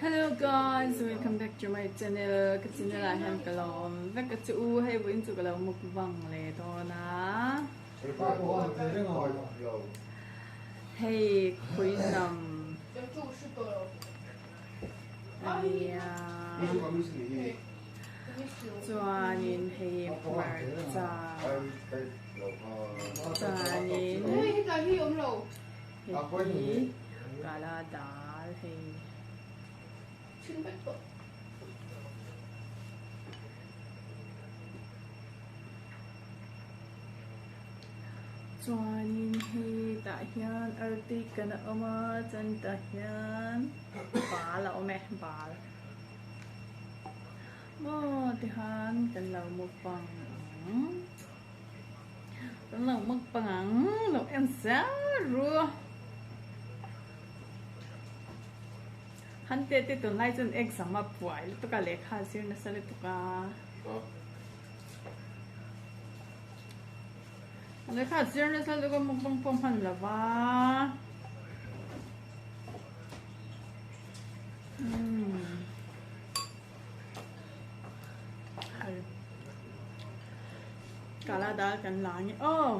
Hello guys, welcome back to my channel. Cái channel là hem cái lồng, với cái chú hay với chú cái lồng mukbang lệ đó na. Hey, quý nằm. Ai à. Cho nhìn hey mở ra. Cho nhìn. Hey, cả là đá hey. Cho nhìn hi tại hiền arti kana oma chân tại hiền bà là ome bà mơ thì han cần lâu một bằng cần lâu một bằng lâu em sao rồi han tete to nai chun exam ma puai to ka lekha sir na sale to ka lekha sir na sale ko mukbang pom han lawa kala dal kan lang oh